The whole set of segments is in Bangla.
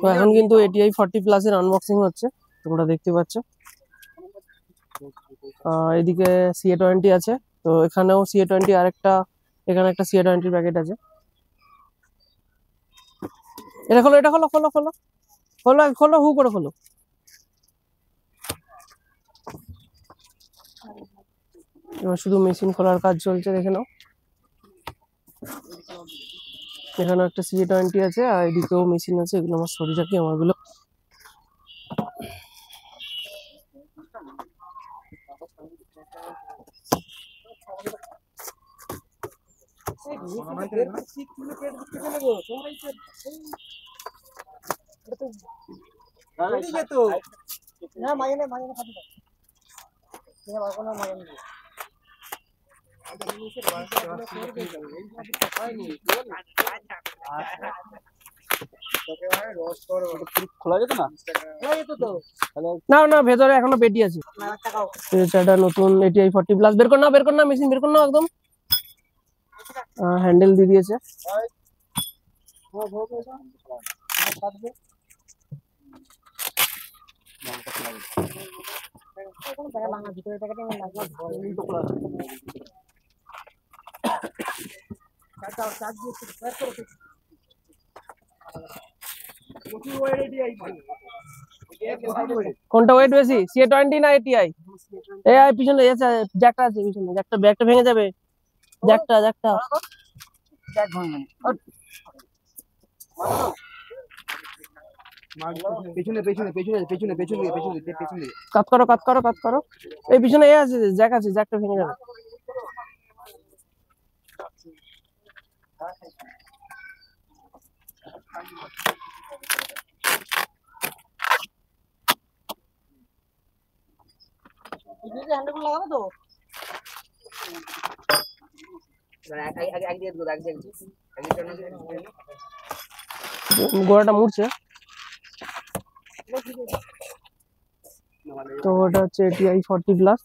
তো এখন কিন্তু ATI 40 প্লাস এর আনবক্সিং হচ্ছে, তোমরা দেখতে পাচ্ছ। এদিকে CA20 আছে, তো এখানেও CA20 আরেকটা, এখানে একটা CA20 প্যাকেট আছে। এটা খোলো, এটা খোলো, খোলো খোলো খোলো খোলো, হু করে খোলো। এবার শুধু মেশিন খোলার কাজ চলছে, দেখে নাও। এখানে একটা CA20 আছে, আর এদিকেও মেশিন আছে। এগুলো আমার সরি রাখি, আমারগুলো। না না, ভেতরে এখনো পেটি আছে। এটা নতুন ATI 40 প্লাস। বের কর না, বের কর না, মেশিন বের কর না একদম। হ্যান্ডেল দিয়ে দিয়েছে। কোনটা ওয়েট বেশি, CA20 না ATI? এই পিছনে জ্যাকটা আছে, পিছনে জ্যাকটা ভেঙে যাবে। জ্যাকটা কাট করো, কাট করো, কাট করো। এই পিছনে আছে, জ্যাক আছে, জ্যাকটা ভেঙে যাবে। গোড়াটা মুড়ছে। তো ওটা হচ্ছে ATI 40 প্লাস।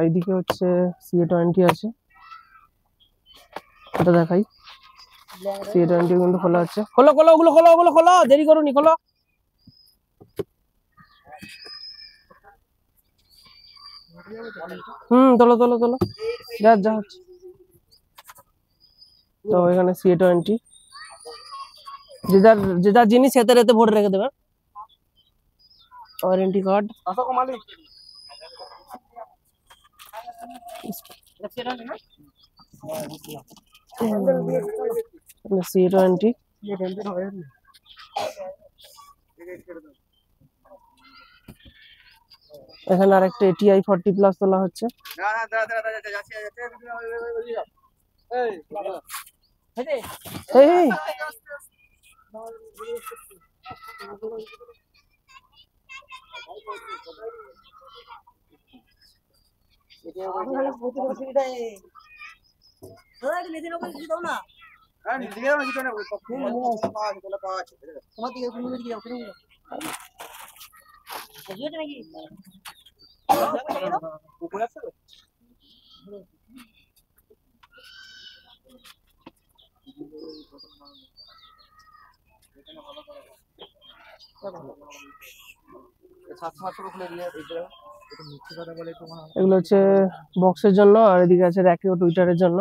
এদিকে হচ্ছে CA20 আছে, এটা দেখাই। CA20 কিন্তু খোলা হচ্ছে। খোলো খোলো, ওগুলো খোলো, ওগুলো খোলো, দেরি করুনি, খোলো। তোলো তোলো তোলো, যা হচ্ছে। তো এখানে CA20, যে যার জিনিস এতে রেতে ভরে রেখে দেবে। Warranty card, CA20। এখানে আরেকটা ATI 40 প্লাস তোলা হচ্ছে। এগুলো হচ্ছে বক্সের জন্য, আর এদিকে আছে র্যাকে ও টুইটারের জন্য।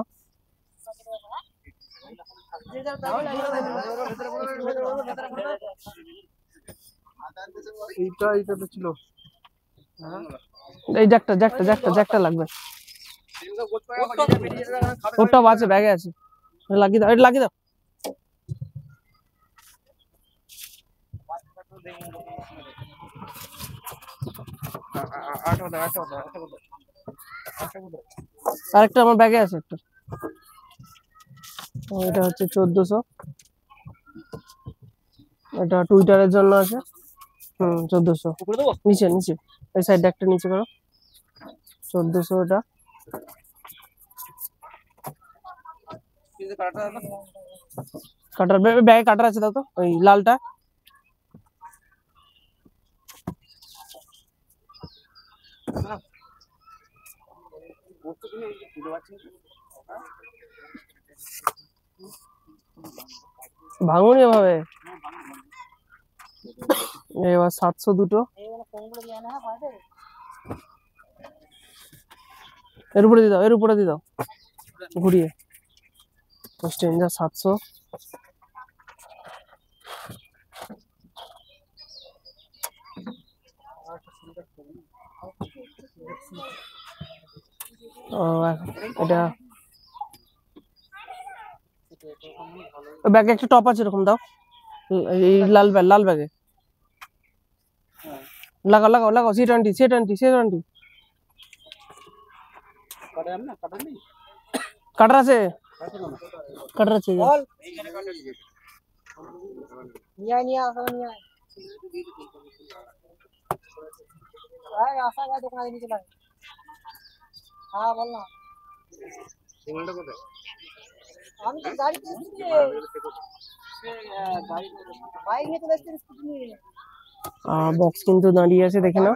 এই জ্যাকটা লাগবে। ওটা আছে, ব্যাগে আছে, লাগিয়ে দাও, এটা লাগিয়ে দাও। আরেকটা আমার ব্যাগে আছে একটা। এটা হচ্ছে 1400, এটা টুইটারের জন্য আছে। 1400 নিচে নিচে, এই সাইডে একটা নিচে করো। 1400 এটা। কাটার ব্যাগে কাটার আছে, দাও তো ওই লালটা। ভাঙুন এভাবে। এবার 700 দুটো, এর উপরে দিয়ে দাও, এর উপরে দিয়ে দাও ঘুরিয়ে। স্ট্রেঞ্জার 700, এটা ব্যাগে একটা টপ আছে এরকম দাও, এই লাল ব্যাগ, লাল ব্যাগে লাগাও লাগাও লাগাও। C20 C20 C20 কাটার আছে, কাটার আছে। বক্স কিন্তু দাঁড়িয়ে আছে, দেখে নাও।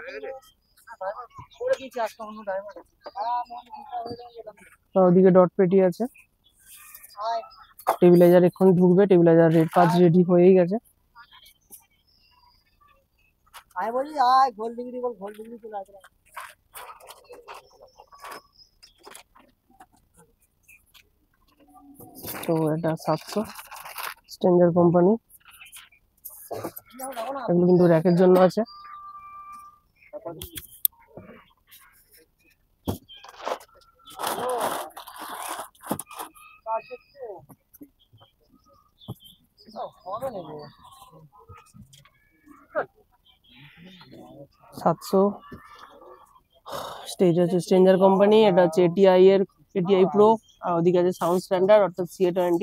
ওদিকে ডট পেটি আছে। টেবিলাইজার এক্ষুনি ঢুকবে, টেবিলাইজার রেড কাজ রেডি হয়েই গেছে। তো এটা 700 স্ট্রেঞ্জার কোম্পানি, এগুলো কিন্তু র্যাকের জন্য আছে। সাতশো স্টেজ আছে স্ট্রেঞ্জার কোম্পানি, এটা হচ্ছে এটিআই এর, এটিআই প্রো। আর ওদিকে আছে সাউন্ড স্ট্যান্ডার্ড অর্থাৎ CA20।